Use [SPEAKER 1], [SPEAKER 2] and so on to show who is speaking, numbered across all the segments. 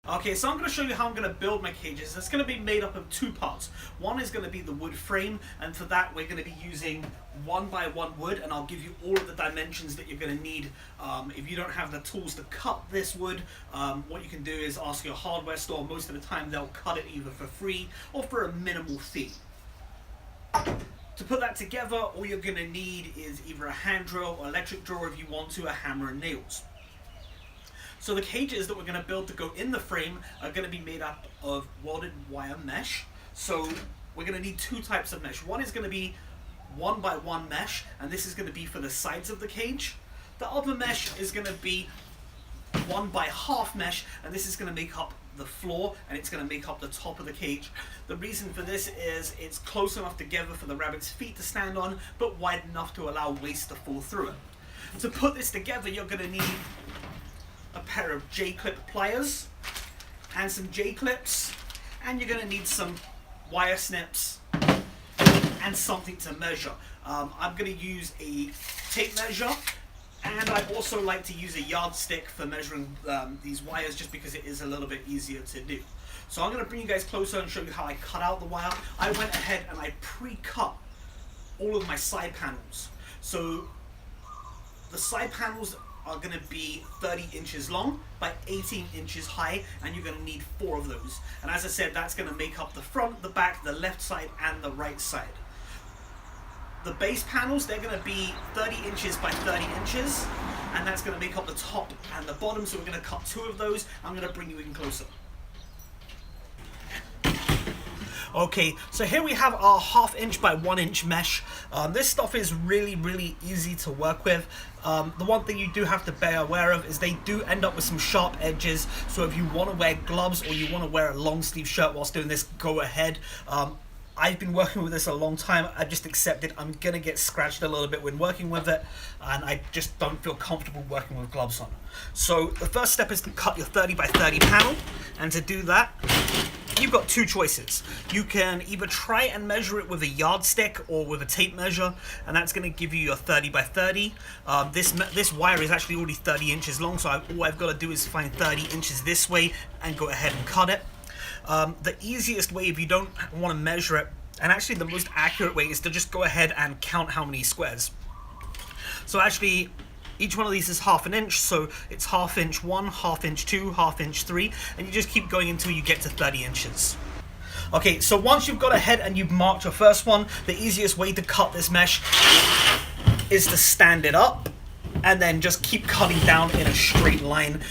[SPEAKER 1] Okay, so I'm going to show you how I'm going to build my cages. It's going to be made up of two parts. One is going to be the wood frame, and for that we're going to be using 1x1 wood, and I'll give you all of the dimensions that you're going to need. If you don't have the tools to cut this wood, what you can do is ask your hardware store. Most of the time they'll cut it either for free or for a minimal fee. To put that together, all you're going to need is either a hand drill or electric drill, if you want to, a hammer and nails. So the cages that we're going to build to go in the frame are going to be made up of welded wire mesh. So we're going to need two types of mesh. One is going to be 1x1 mesh, and this is going to be for the sides of the cage. The other mesh is going to be 1x1/2 mesh, and this is going to make up the floor, and it's going to make up the top of the cage. The reason for this is it's close enough together for the rabbit's feet to stand on, but wide enough to allow waste to fall through it. To put this together, you're going to need a pair of J-clip pliers and some J-clips, and you're going to need some wire snips and something to measure. I'm going to use a tape measure, and I also like to use a yardstick for measuring these wires, just because it is a little bit easier to do. So I'm going to bring you guys closer and show you how I cut out the wire. I went ahead and I pre-cut all of my side panels. So the side panels are going to be 30 inches long by 18 inches high, and you're going to need 4 of those. And as I said, that's going to make up the front, the back, the left side, and the right side. The base panels, they're going to be 30 inches by 30 inches, and that's going to make up the top and the bottom. So we're going to cut 2 of those. I'm going to bring you in closer. Okay, so here we have our 1/2 inch by 1 inch mesh. This stuff is really easy to work with. The one thing you do have to be aware of is they do end up with some sharp edges, so if you want to wear gloves or you want to wear a long sleeve shirt whilst doing this, go ahead. I've been working with this a long time. I just accepted I'm gonna get scratched a little bit when working with it, and I just don't feel comfortable working with gloves on. So the first step is to cut your 30 by 30 panel, and to do that you've got 2 choices. You can either try and measure it with a yardstick or with a tape measure, and that's going to give you your 30 by 30. This wire is actually already 30 inches long, so all I've got to do is find 30 inches this way and go ahead and cut it. The easiest way, if you don't want to measure it, and actually the most accurate way, is to just go ahead and count how many squares. So actually each one of these is 1/2 inch, so it's 1/2 inch 1, 1/2 inch 2, 1/2 inch 3, and you just keep going until you get to 30 inches. Okay, so once you've got ahead and you've marked your first one, the easiest way to cut this mesh is to stand it up and then just keep cutting down in a straight line.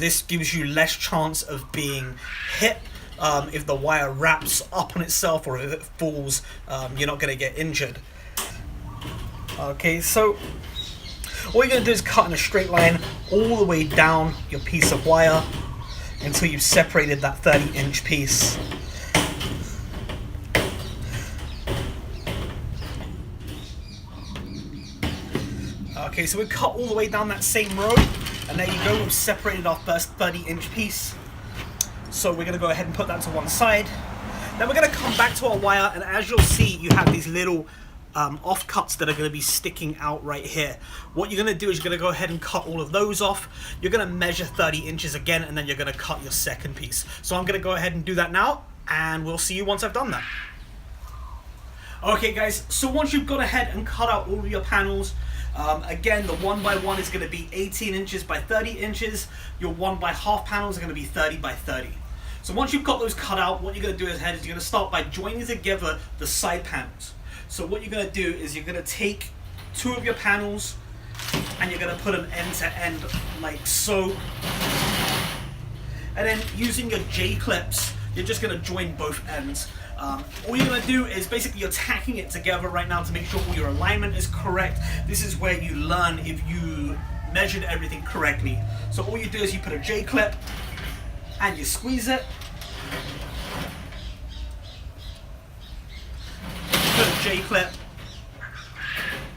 [SPEAKER 1] This gives you less chance of being hit. If the wire wraps up on itself or if it falls, you're not going to get injured. Okay, so all you're going to do is cut in a straight line all the way down your piece of wire until you've separated that 30 inch piece. Okay, so we cut all the way down that same row, and there you go, we've separated our first 30 inch piece. So we're going to go ahead and put that to one side. Then we're going to come back to our wire, and as you'll see, you have these little offcuts that are going to be sticking out right here. What you're going to do is you're going to go ahead and cut all of those off. You're going to measure 30 inches again, and then you're going to cut your second piece. So I'm going to go ahead and do that now, and we'll see you once I've done that. Okay guys, so once you've gone ahead and cut out all of your panels, again, the 1x1 is going to be 18 inches by 30 inches. Your 1x1/2 panels are going to be 30 by 30. So once you've got those cut out, what you're going to do is you're going to start by joining together the side panels. So what you're going to do is you're going to take 2 of your panels and you're going to put them end to end like so. And then using your J-clips, you're just going to join both ends. All you're going to do is basically you're tacking it together right now to make sure all your alignment is correct. This is where you learn if you measured everything correctly. So all you do is you put a J-clip and you squeeze it. Put a J-clip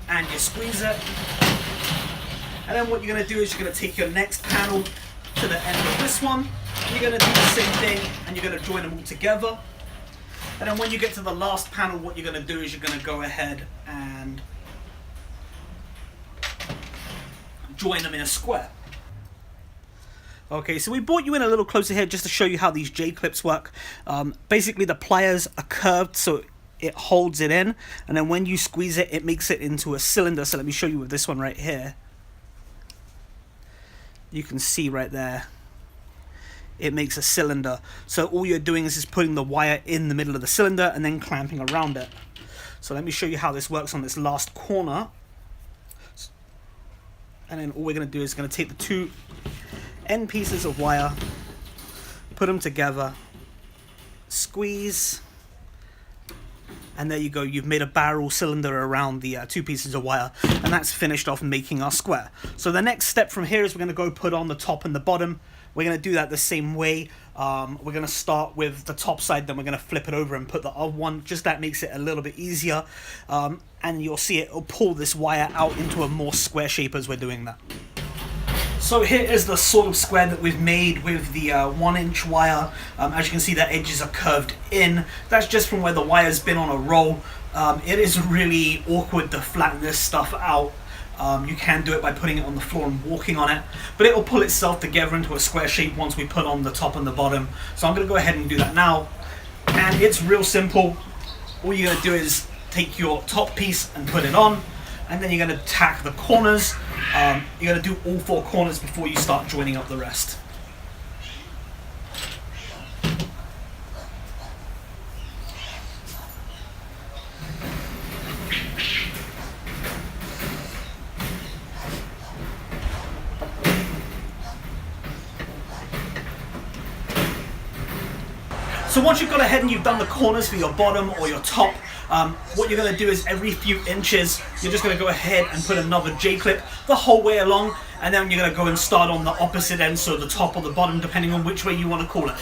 [SPEAKER 1] and you squeeze it. And then what you're going to do is you're going to take your next panel to the end of this one. You're going to do the same thing and you're going to join them all together. And then when you get to the last panel, what you're going to do is you're going to go ahead and join them in a square. Okay, so we brought you in a little closer here just to show you how these J-clips work. Basically, the pliers are curved so it holds it in, and then when you squeeze it, it makes it into a cylinder. So let me show you with this one right here. You can see right there, it makes a cylinder. So all you're doing is just putting the wire in the middle of the cylinder and then clamping around it. So let me show you how this works on this last corner. And then all we're going to do is going to take the two end pieces of wire, put them together, squeeze, and there you go. You've made a barrel cylinder around the two pieces of wire, and that's finished off making our square. So the next step from here is we're going to go put on the top and the bottom. We're going to do that the same way. We're going to start with the top side, then we're going to flip it over and put the other one. Just that makes it a little bit easier. And you'll see it'll pull this wire out into a more square shape as we're doing that. So here is the sort of square that we've made with the 1-inch wire. As you can see, the edges are curved in. That's just from where the wire's been on a roll. It is really awkward to flatten this stuff out. You can do it by putting it on the floor and walking on it, but it will pull itself together into a square shape once we put on the top and the bottom. So I'm going to go ahead and do that now, and it's real simple. All you're going to do is take your top piece and put it on, and then you're going to tack the corners. You're going to do all 4 corners before you start joining up the rest. So once you've gone ahead and you've done the corners for your bottom or your top, what you're going to do is every few inches, you're just going to go ahead and put another J-clip the whole way along, and then you're going to go and start on the opposite end, so the top or the bottom, depending on which way you want to call it.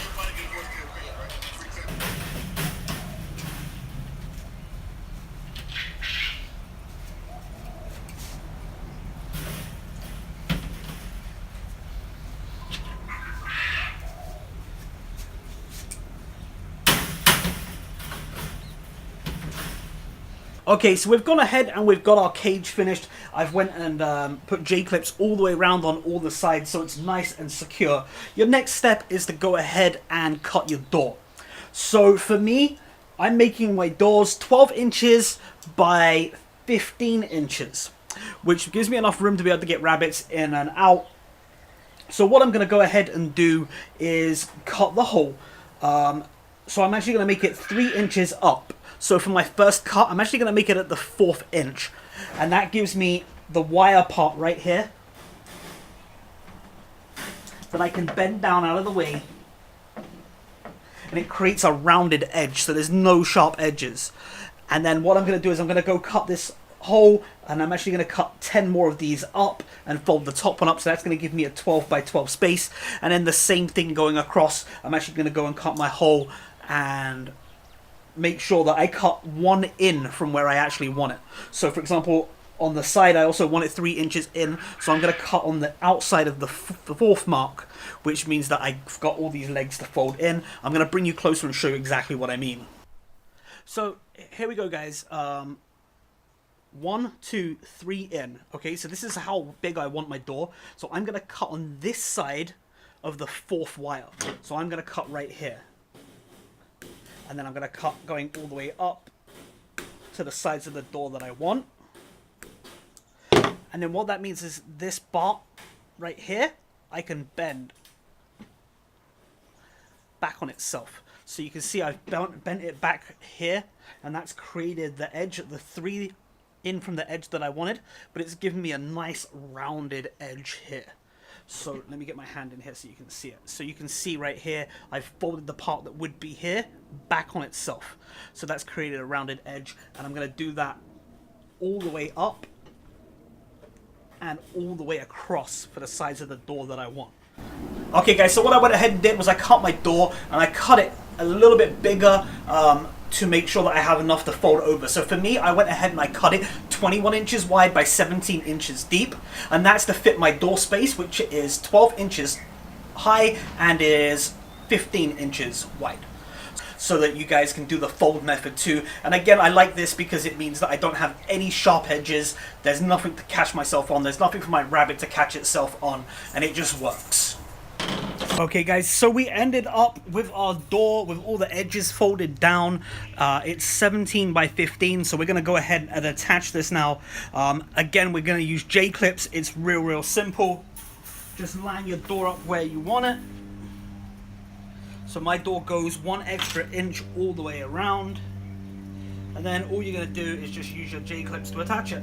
[SPEAKER 1] Okay, so we've gone ahead and we've got our cage finished. I've went and put J-clips all the way around on all the sides so it's nice and secure. Your next step is to go ahead and cut your door. So for me, I'm making my doors 12 inches by 15 inches, which gives me enough room to be able to get rabbits in and out. So what I'm going to go ahead and do is cut the hole. So I'm actually going to make it 3 inches up. So for my first cut, I'm actually going to make it at the 4th inch. And that gives me the wire part right here that I can bend down out of the way. And it creates a rounded edge, so there's no sharp edges. And then what I'm going to do is I'm going to go cut this hole, and I'm actually going to cut 10 more of these up and fold the top one up, so that's going to give me a 12 by 12 space. And then the same thing going across, I'm actually going to go and cut my hole and make sure that I cut 1 in from where I actually want it. So for example, on the side I also want it 3 inches in, so I'm going to cut on the outside of the 4th mark, which means that I've got all these legs to fold in. I'm going to bring you closer and show you exactly what I mean. So here we go, guys. 1, 2, 3 in. Okay, so this is how big I want my door. So I'm going to cut on this side of the 4th wire. So I'm going to cut right here. And then I'm going to cut going all the way up to the sides of the door that I want. And then what that means is this bar right here, I can bend back on itself. So you can see I've bent it back here, and that's created the edge, the 3 in from the edge that I wanted, but it's given me a nice rounded edge here. So let me get my hand in here so you can see it. So you can see right here, I've folded the part that would be here back on itself. So that's created a rounded edge, and I'm going to do that all the way up and all the way across for the sides of the door that I want. Okay guys, so what I went ahead and did was I cut my door, and I cut it a little bit bigger to make sure that I have enough to fold over. So for me, I went ahead and I cut it 21 inches wide by 17 inches deep, and that's to fit my door space, which is 12 inches high and is 15 inches wide, so that you guys can do the fold method too. And again, I like this because it means that I don't have any sharp edges, there's nothing to catch myself on, there's nothing for my rabbit to catch itself on, and it just works. Okay guys, so we ended up with our door with all the edges folded down. It's 17 by 15, so we're going to go ahead and attach this now. Again, we're going to use J-clips. It's real simple. Just line your door up where you want it. So my door goes 1 extra inch all the way around. And then all you're going to do is just use your J-clips to attach it.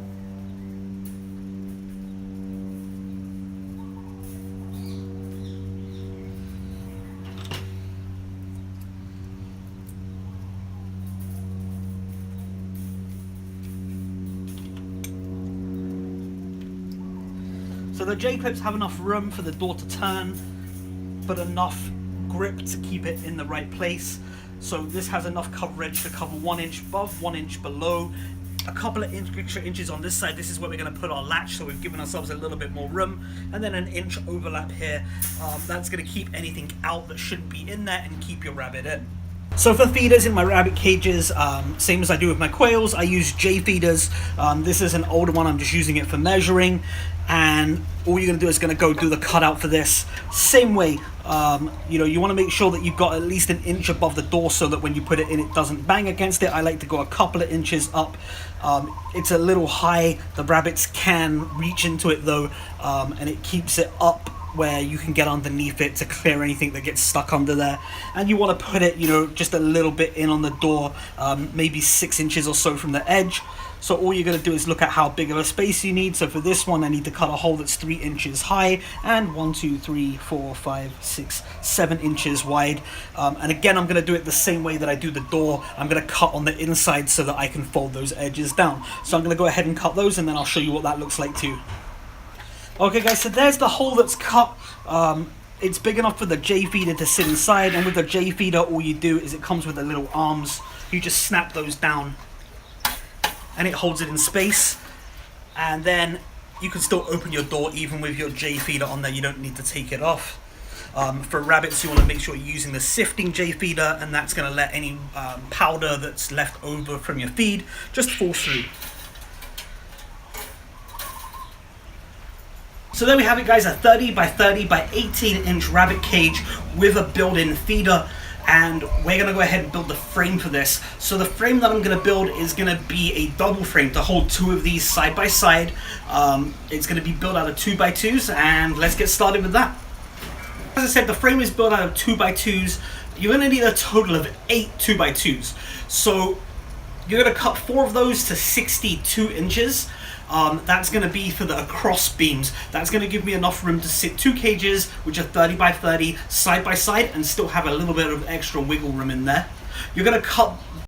[SPEAKER 1] So the J-clips have enough room for the door to turn, but enough grip to keep it in the right place. So this has enough coverage to cover 1 inch above, 1 inch below, a couple of extra inches on this side. This is where we're going to put our latch, so we've given ourselves a little bit more room, and then an inch overlap here. That's going to keep anything out that shouldn't be in there and keep your rabbit in. So for feeders in my rabbit cages, same as I do with my quails, I use J feeders. This is an older one, I'm just using it for measuring. And all you're going to do is going to go do the cutout for this. Same way, you want to make sure that you've got at least 1 inch above the door so that when you put it in, it doesn't bang against it. I like to go a couple of inches up. It's a little high. The rabbits can reach into it though, and it keeps it up where you can get underneath it to clear anything that gets stuck under there. And you want to put it, just a little bit in on the door, maybe 6 inches or so from the edge. So all you're going to do is look at how big of a space you need. So for this one, I need to cut a hole that's 3 inches high and 1, 2, 3, 4, 5, 6, 7 inches wide. And again, I'm going to do it the same way that I do the door. I'm going to cut on the inside so that I can fold those edges down. So I'm going to go ahead and cut those, and then I'll show you what that looks like too. Okay guys, so there's the hole that's cut. It's big enough for the J feeder to sit inside, and with the J feeder, all you do is it comes with the little arms. You just snap those down and it holds it in space, and then you can still open your door even with your J feeder on there. You don't need to take it off. For rabbits, you want to make sure you're using the sifting J feeder, and that's going to let any powder that's left over from your feed just fall through. So there we have it guys, a 30 by 30 by 18 inch rabbit cage with a built-in feeder. And we're going to go ahead and build the frame for this. So the frame that I'm going to build is going to be a double frame to hold 2 of these side by side. It's going to be built out of 2x2s, and let's get started with that. As I said, the frame is built out of 2x2s. You're going to need a total of 8 2x2s. So you're going to cut 4 of those to 62 inches. That's going to be for the cross beams. That's going to give me enough room to sit 2 cages, which are 30 by 30, side by side, and still have a little bit of extra wiggle room in there. You're going to cut